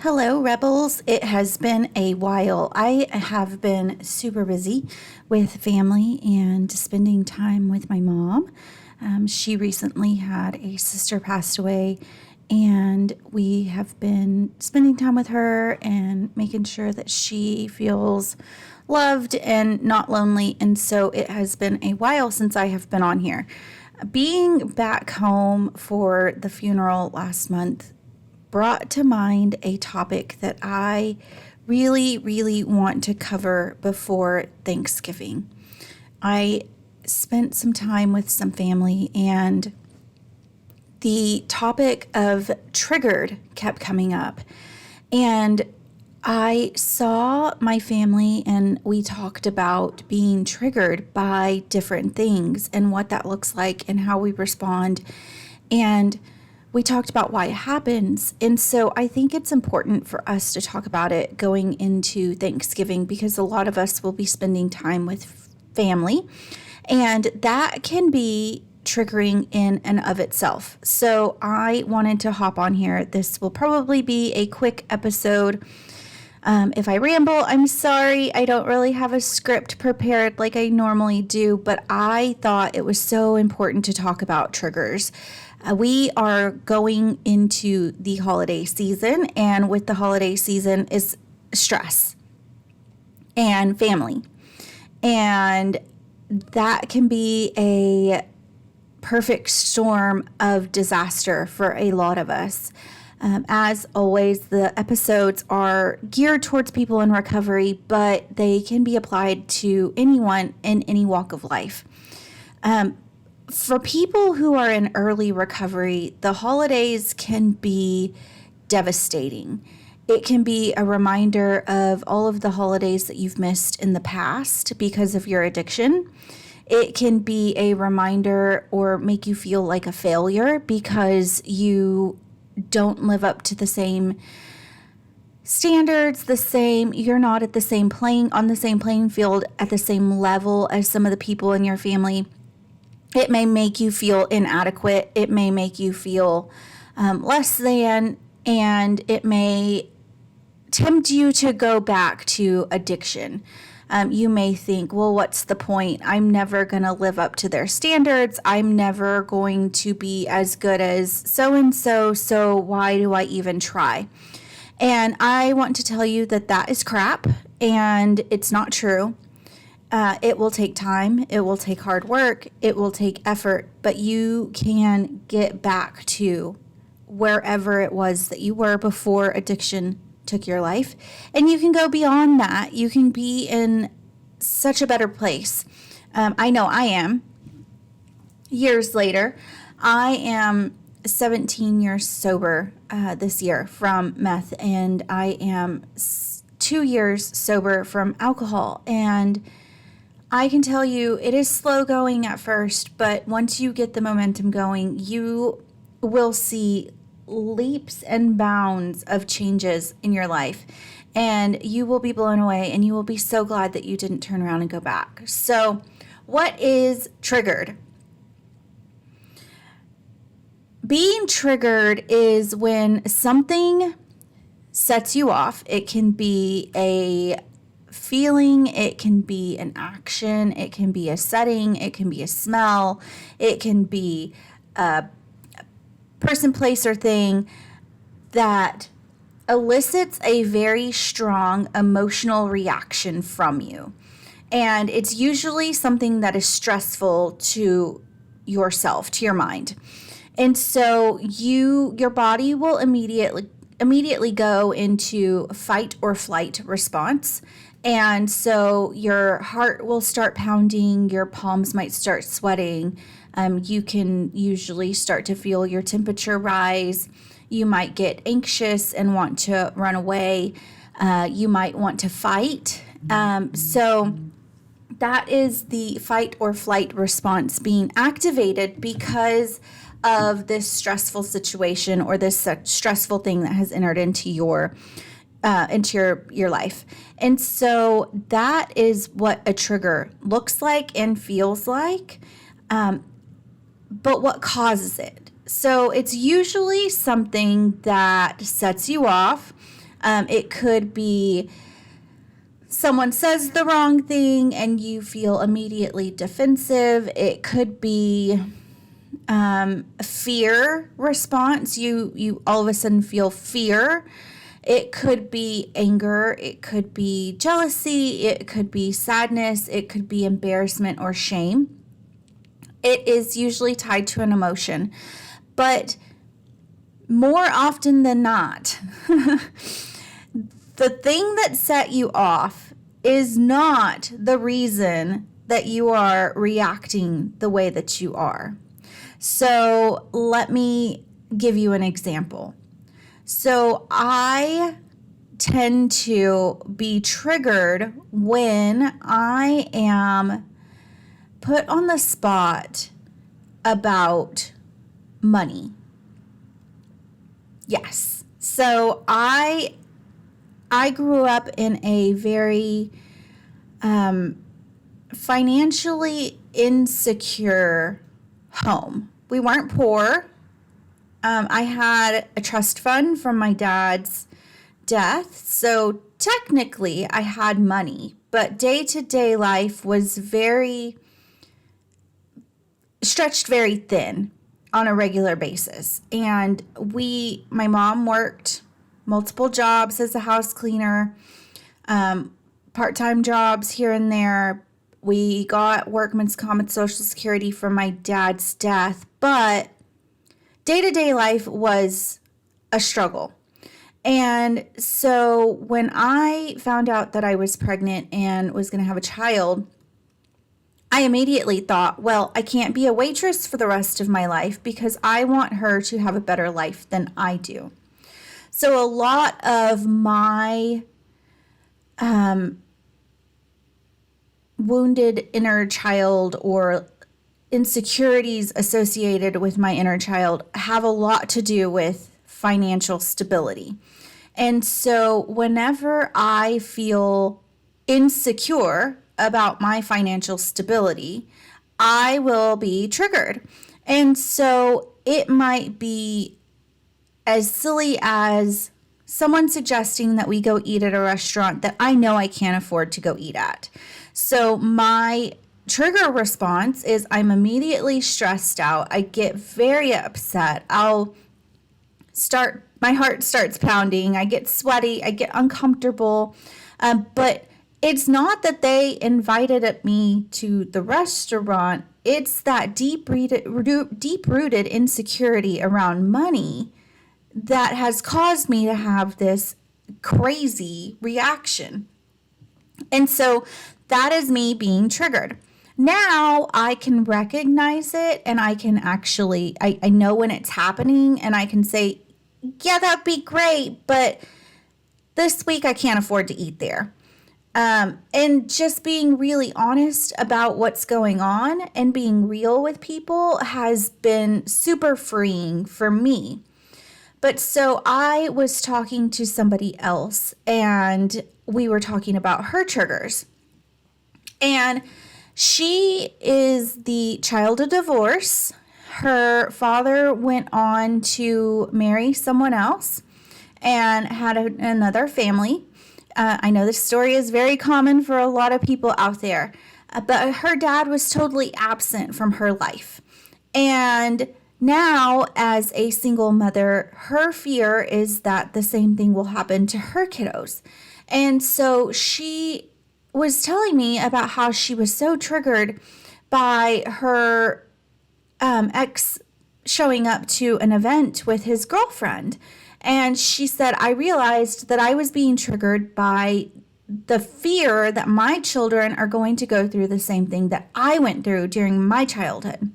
Hello, Rebels. It has been a while. I have been super busy with family and spending time with my mom. She recently had a sister passed away, and we have been spending time with her and making sure that she feels loved and not lonely. And so it has been a while since I have been on here. Being back home for the funeral last month brought to mind a topic that I really want to cover before Thanksgiving. I spent some time with some family, and the topic of triggered kept coming up. And I saw my family and we talked about being triggered by different things and what that looks like and how we respond. And we talked about why it happens. And so I think it's important for us to talk about it going into Thanksgiving, because a lot of us will be spending time with family, and that can be triggering in and of itself. So I wanted to hop on here. This will probably be a quick episode. If I ramble, I'm sorry. I don't really have a script prepared like I normally do, but I thought it was so important to talk about triggers. We are going into the holiday season, and with the holiday season is stress and family. And that can be a perfect storm of disaster for a lot of us. As always, the episodes are geared towards people in recovery, but they can be applied to anyone in any walk of life. For people who are in early recovery, the holidays can be devastating. It can be a reminder of all of the holidays that you've missed in the past because of your addiction. It can be a reminder or make you feel like a failure because you don't live up to the same standards, you're not at the same on the same playing field at the same level as some of the people in your family. It may make you feel inadequate. It may make you feel less than, and it may tempt you to go back to addiction. You may think, well, what's the point? I'm never going to live up to their standards. I'm never going to be as good as so-and-so, so why do I even try? And I want to tell you that that is crap, and it's not true. It will take time, it will take hard work, it will take effort, but you can get back to wherever it was that you were before addiction took your life. And you can go beyond that. You can be in such a better place. I know I am. Years later, I am 17 years sober this year from meth, and I am 2 years sober from alcohol. And I can tell you it is slow going at first, but once you get the momentum going, you will see leaps and bounds of changes in your life, and you will be blown away, and you will be so glad that you didn't turn around and go back. So, what is triggered? Being triggered is when something sets you off. It can be a feeling, it can be an action, it can be a setting, it can be a smell, it can be a person, place, or thing that elicits a very strong emotional reaction from you. And it's usually something that is stressful to yourself, to your mind. And so your body will immediately go into fight or flight response. And so your heart will start pounding, your palms might start sweating. You can usually start to feel your temperature rise. You might get anxious and want to run away. You might want to fight. So that is the fight or flight response being activated because of this stressful situation or this stressful thing that has entered into your life. And so that is what a trigger looks like and feels like. But what causes it? So it's usually something that sets you off. It could be someone says the wrong thing and you feel immediately defensive. It could be fear response. You all of a sudden feel fear. It could be anger. It could be jealousy. It could be sadness. It could be embarrassment or shame. It is usually tied to an emotion. But more often than not, the thing that set you off is not the reason that you are reacting the way that you are. So let me give you an example. So I tend to be triggered when I am put on the spot about money. Yes. So I grew up in a very financially insecure home. We weren't poor. I had a trust fund from my dad's death, so technically I had money, but day-to-day life was stretched very thin on a regular basis. And my mom worked multiple jobs as a house cleaner, part-time jobs here and there. We got workman's comp and Social Security from my dad's death, but day-to-day life was a struggle. And so when I found out that I was pregnant and was going to have a child, I immediately thought, well, I can't be a waitress for the rest of my life because I want her to have a better life than I do. So a lot of my wounded inner child or insecurities associated with my inner child have a lot to do with financial stability. And so whenever I feel insecure about my financial stability, I will be triggered. And so it might be as silly as someone suggesting that we go eat at a restaurant that I know I can't afford to go eat at. So my trigger response is I'm immediately stressed out. I get very upset. My heart starts pounding. I get sweaty. I get uncomfortable. But it's not that they invited me to the restaurant. It's that deep-rooted insecurity around money that has caused me to have this crazy reaction. And so that is me being triggered. Now I can recognize it and I can actually, I know when it's happening and I can say, yeah, that'd be great, but this week I can't afford to eat there. And just being really honest about what's going on and being real with people has been super freeing for me. But so I was talking to somebody else and we were talking about her triggers. And she is the child of divorce. Her father went on to marry someone else and had another family. I know this story is very common for a lot of people out there, but her dad was totally absent from her life. And now, as a single mother, her fear is that the same thing will happen to her kiddos. And so she was telling me about how she was so triggered by her ex showing up to an event with his girlfriend. And she said, I realized that I was being triggered by the fear that my children are going to go through the same thing that I went through during my childhood.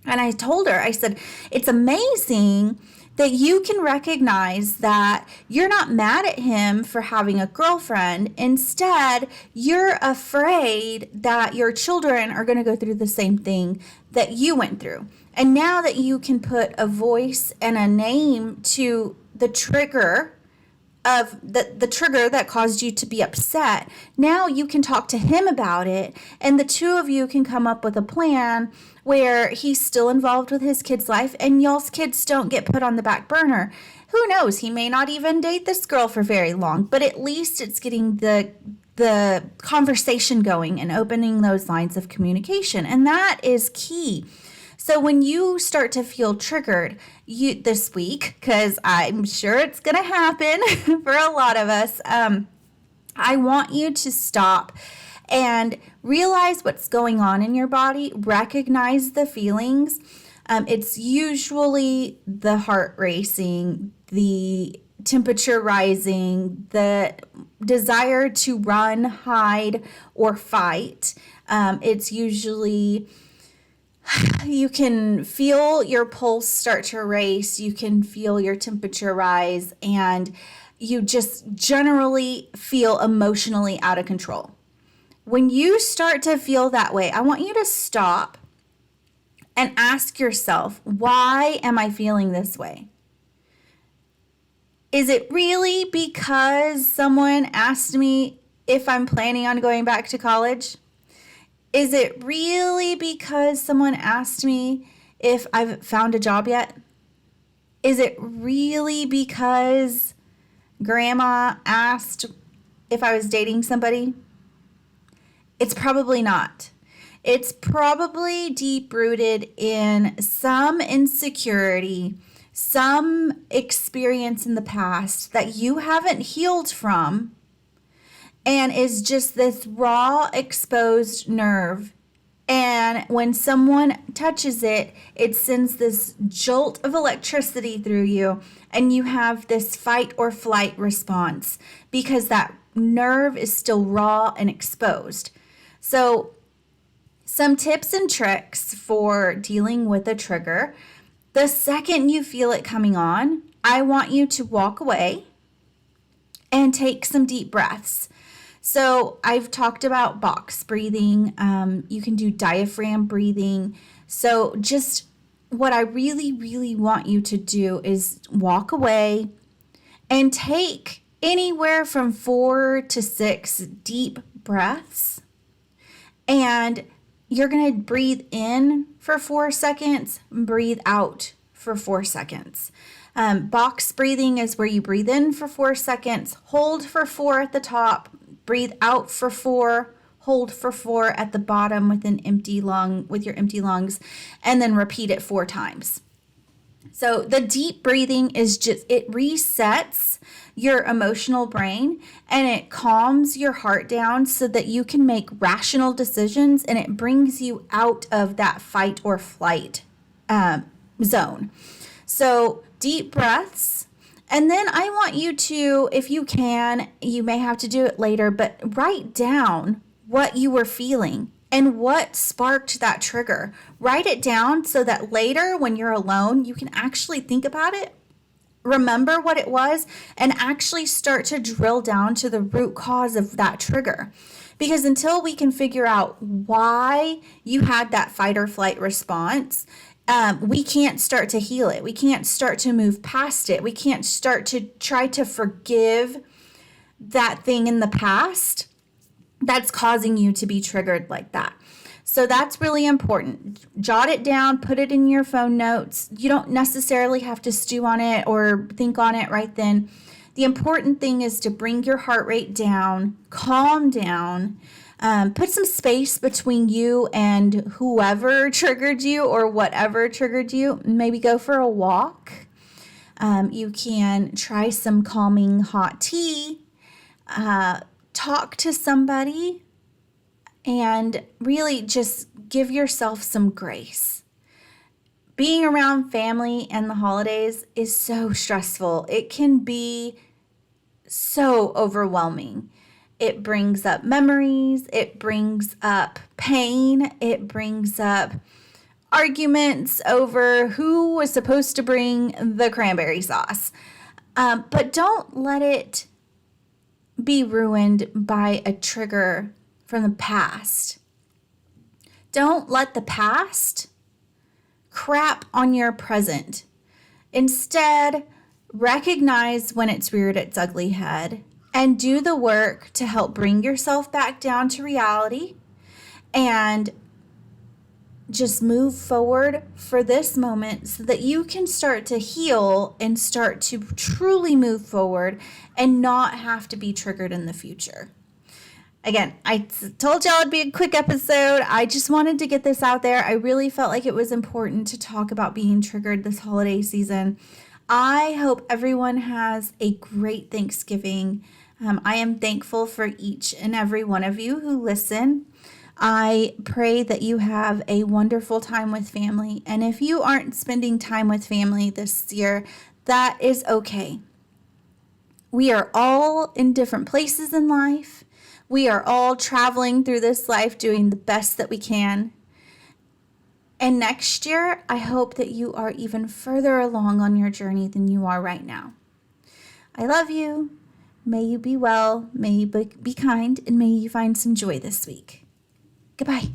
And I told her, I said, it's amazing that you can recognize that you're not mad at him for having a girlfriend. Instead, you're afraid that your children are going to go through the same thing that you went through. And now that you can put a voice and a name to the trigger of the trigger that caused you to be upset. Now you can talk to him about it, and the two of you can come up with a plan where he's still involved with his kid's life and y'all's kids don't get put on the back burner. Who knows? He may not even date this girl for very long, but at least it's getting the conversation going and opening those lines of communication. And that is key. So when you start to feel triggered this week, because I'm sure it's going to happen for a lot of us, I want you to stop and realize what's going on in your body. Recognize the feelings. It's usually the heart racing, the temperature rising, the desire to run, hide, or fight. It's usually, you can feel your pulse start to race, you can feel your temperature rise, and you just generally feel emotionally out of control. When you start to feel that way, I want you to stop and ask yourself, why am I feeling this way? Is it really because someone asked me if I'm planning on going back to college? Is it really because someone asked me if I've found a job yet? Is it really because grandma asked if I was dating somebody? It's probably not. It's probably deep-rooted in some insecurity, some experience in the past that you haven't healed from, and is just this raw, exposed nerve. And when someone touches it, it sends this jolt of electricity through you, and you have this fight or flight response because that nerve is still raw and exposed. So some tips and tricks for dealing with a trigger. The second you feel it coming on, I want you to walk away and take some deep breaths. So I've talked about box breathing. You can do diaphragm breathing. So just what I really, really want you to do is walk away and take anywhere from 4 to 6 deep breaths. And you're going to breathe in for 4 seconds, breathe out for 4 seconds. Box breathing is where you breathe in for 4 seconds, hold for 4 at the top, breathe out for 4, hold for 4 at the bottom with your empty lungs, and then repeat it 4 times. So the deep breathing is just, it resets your emotional brain and it calms your heart down so that you can make rational decisions, and it brings you out of that fight or flight zone. So deep breaths. And then I want you to, if you can, you may have to do it later, but write down what you were feeling and what sparked that trigger. Write it down so that later when you're alone, you can actually think about it, remember what it was, and actually start to drill down to the root cause of that trigger. Because until we can figure out why you had that fight or flight response, we can't start to heal it. We can't start to move past it. We can't start to try to forgive that thing in the past that's causing you to be triggered like that. So that's really important. Jot it down, put it in your phone notes. You don't necessarily have to stew on it or think on it right then. The important thing is to bring your heart rate down, calm down, put some space between you and whoever triggered you or whatever triggered you. Maybe go for a walk. You can try some calming hot tea. Talk to somebody, and really just give yourself some grace. Being around family and the holidays is so stressful. It can be so overwhelming. It brings up memories. It brings up pain. It brings up arguments over who was supposed to bring the cranberry sauce. But don't let it be ruined by a trigger from the past. Don't let the past crap on your present. Instead, recognize when it's reared its ugly head, and do the work to help bring yourself back down to reality and just move forward for this moment so that you can start to heal and start to truly move forward and not have to be triggered in the future. Again, I told y'all it'd be a quick episode. I just wanted to get this out there. I really felt like it was important to talk about being triggered this holiday season. I hope everyone has a great Thanksgiving. I am thankful for each and every one of you who listen. I pray that you have a wonderful time with family. And if you aren't spending time with family this year, that is okay. We are all in different places in life. We are all traveling through this life doing the best that we can. And next year, I hope that you are even further along on your journey than you are right now. I love you. May you be well, may you be kind, and may you find some joy this week. Goodbye.